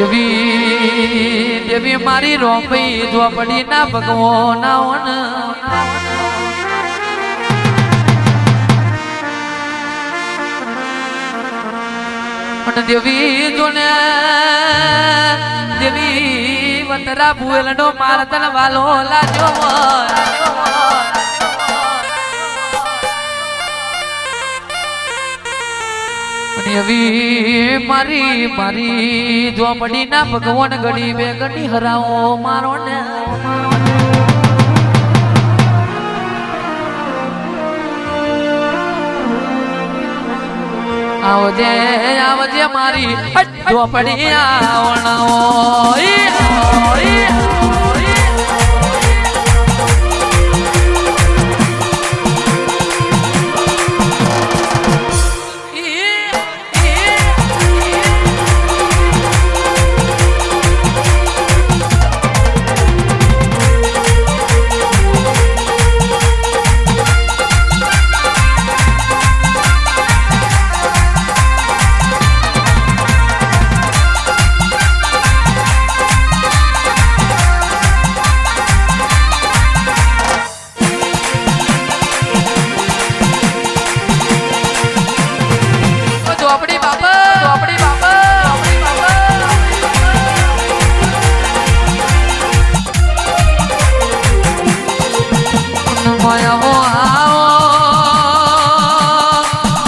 દેવી દેવી મારી રોપી ઝોપડી ના ભગવો નાવન દેવી જોને દેવી વતરા ભૂલનો મારતન વાલો લાજો દેવી મારી મારી ઝોપડી ના ભગવાન ગડી બે ગડી હરાવો મારો ને આવજે આવજે મારી ઝોપડી આવણાવો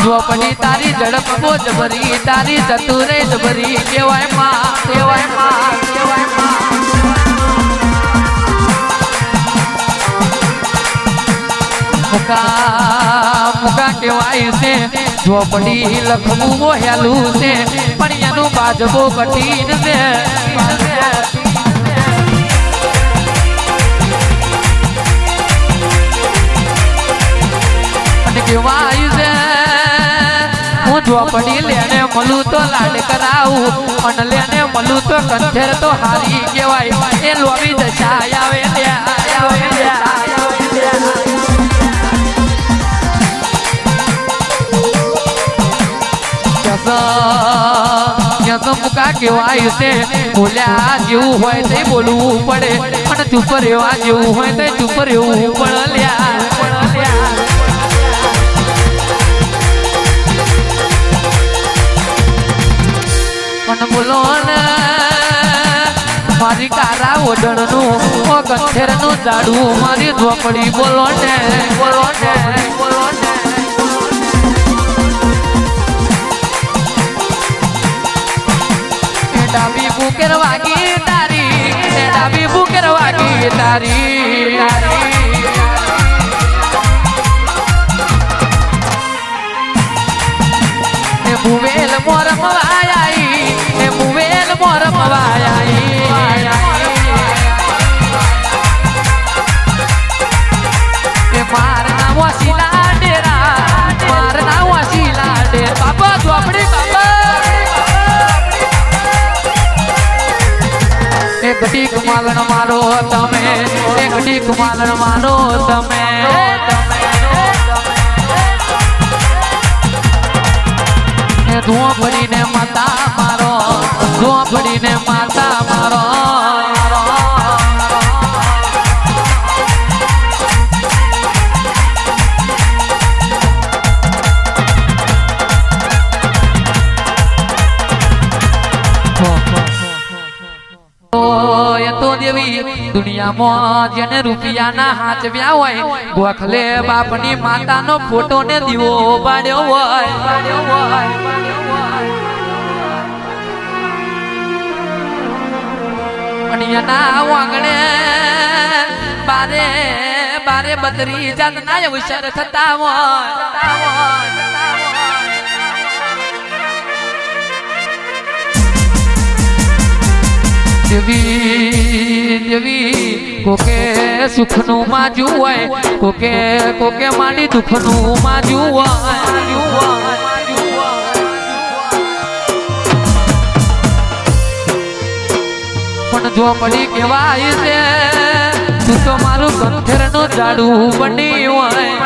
ઝોપડી તારી ઝડપ બો જબરી તારી ચતુરે જબરી કેવાય માં કેવાય માં કેવાય માં મુકા મુકા કેવાય છે ઝોપડી લખવું હેલું છે પણ એનું બાજબો કઠિન છે કેવાય છે ઝોપડી લેને મળું તો લાડ કરાવું અને લેને મળું તો કંઠેર તો હારી કેવાય એ લોબી દશા આવે મુકા કેવાય છે બોલ્યા જેવું હોય તે બોલવું પડે અને ચૂપ રહેવા જેવું હોય તે ચૂપ રહેવું પડે લ્યા બોલો ને મારી કારા ઓઢણનું કંઠેરનું ઝાડું મારી ઝોપડી બોલો ને બોલો ને બોલો ને ડાબી બુકેર વાગી તારી ડાબી બુકેર વાગી તારી ભુવેલ મોરમ વાયાઈ એ ભુવેલ મોરમ વાયાઈ એ મારના વસીલા ડેરા મારના વસીલા ડેરા બાબા ઝોપડી બાબા એ ઘડી કમાલણ મારો તમે એ ઘડી કમાલણ મારો તમે ઝોપડીને માતા મારો ઝોપડીને માતા મારો તો દેવી દુનિયામાં જેને રૂપિયાના હાચવ્યા હોય ગોખલે બાપની માતાનો ફોટો ને દીવો બાળ્યો હોય એના વાંગણે બારે બારે બદરી જાતના અવસર થતા હોય દેવી દેવી કોકે સુખનું માજું હોય કોકે કોકે માની દુઃખનું માજું હોય પણ ઝોપડી કેવાય છે તું તો મારું કંઠેરનું ઝાડું બની હોય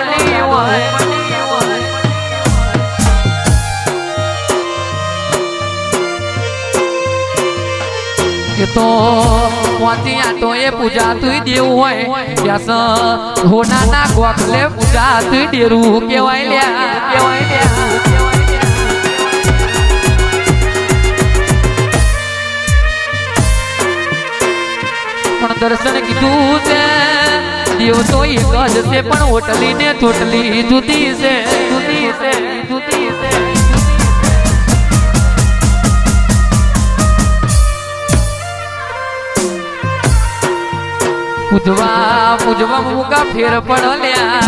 તો મોતી આટો એ પૂજા તું દેવું હોય ત્યાં હોના ના ગોખલે પૂજા તું ડેરું કેવાય લ્યા કેવાય લ્યા પણ દર્શન કીધું છે દેવ તો એક જ છે પણ હોટલી ને ચોટલી જુદી છે જુદી છે જુદી છે પૂજવા મુકા ફેર પડલ્યા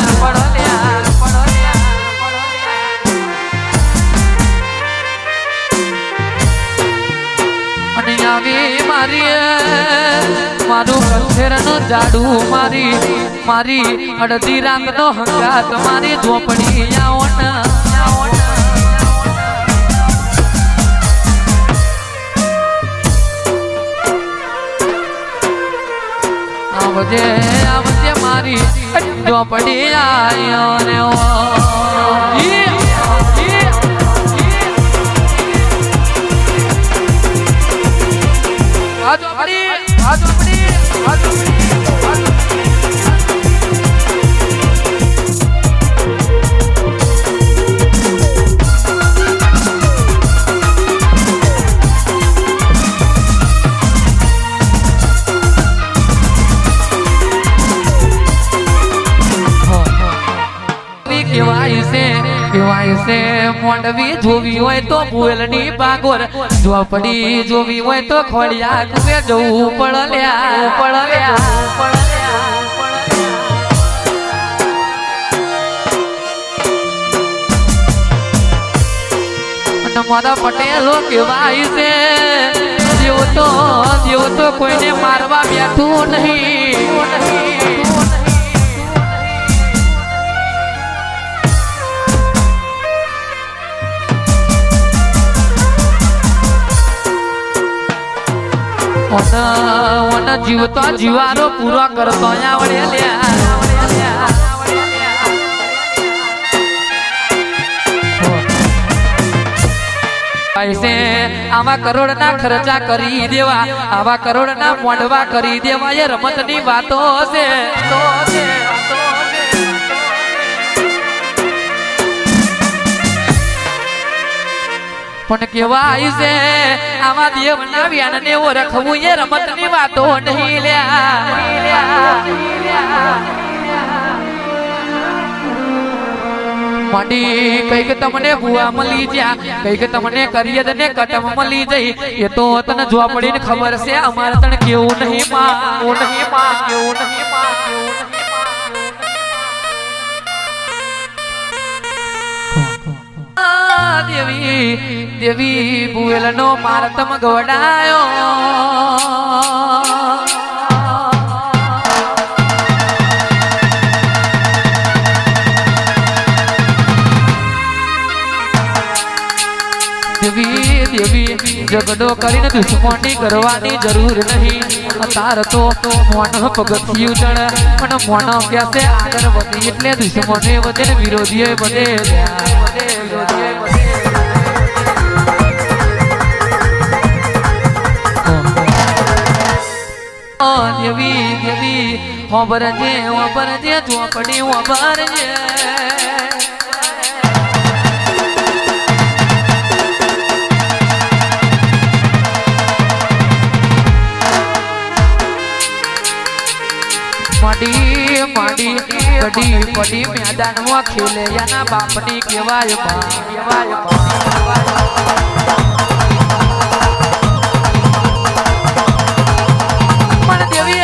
અને આવી મારું કથેરનું જાડું મારી અડધી રાતનો હંગાત મારી ઝોપડી આવજે મારી ઝોપડી આયો ને મોંડવી જોવી હોય તો ભૂલની બાગોર ઝોપડી જોવી હોય તો ખોડિયા કુવે જવું પડલ્યા મારા પટેલો કેવાય છે જેવો તો કોઈને મારવા બેઠું નહીં જીવતો જીવારો પૂરો કરતો આવડે આવા કરોડ ના ખર્ચા કરી દેવા આવા કરોડ ના મોંડવા કરી દેવા એ રમત ની વાતો છે પણ કેવાય છે આવા દેવ ના વ્યાન ને ઓળખવું એ રમત ની વાતો નહીં માડી કઈક તમને ભૂવા મળી જ્યાં કઈક તમને કરિયદ ને કટમ મળી જઈ એ તો તને ઝોપડી ને ખબર છે અમારે તને કેવું નહીં કેવું નહીં દેવી બુએલ નો મારતમ ગવડાયો દેવી ઝઘડો કરીને દુશ્મની કરવાની જરૂર નહીં તાર તો મોન પગથિયું ચડે પણ મોન ક્યાંસે આગળ વધે એટલે દુશ્મને વધે ને વિરોધીઓ વધે દેવી હોબરજે ઝોપડી હોબરજે માડી પડી મેદાનમાં ખેલે યાના બાપની કેવાય પણ દેવી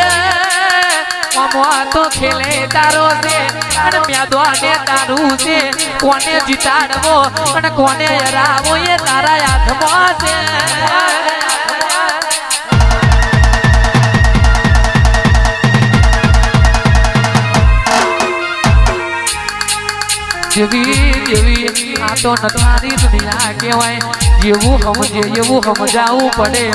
તો ખેલે તારો છે અને મેદવાને તારું છે કોને જીતાડવો અને કોને હરાવો એ તારા હાથમાં છે દેવી આ તો નતારી દુનિયા કહેવાય જેવું સમજે એવું સમજાવવું પડે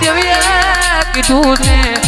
દેવી કીધું છે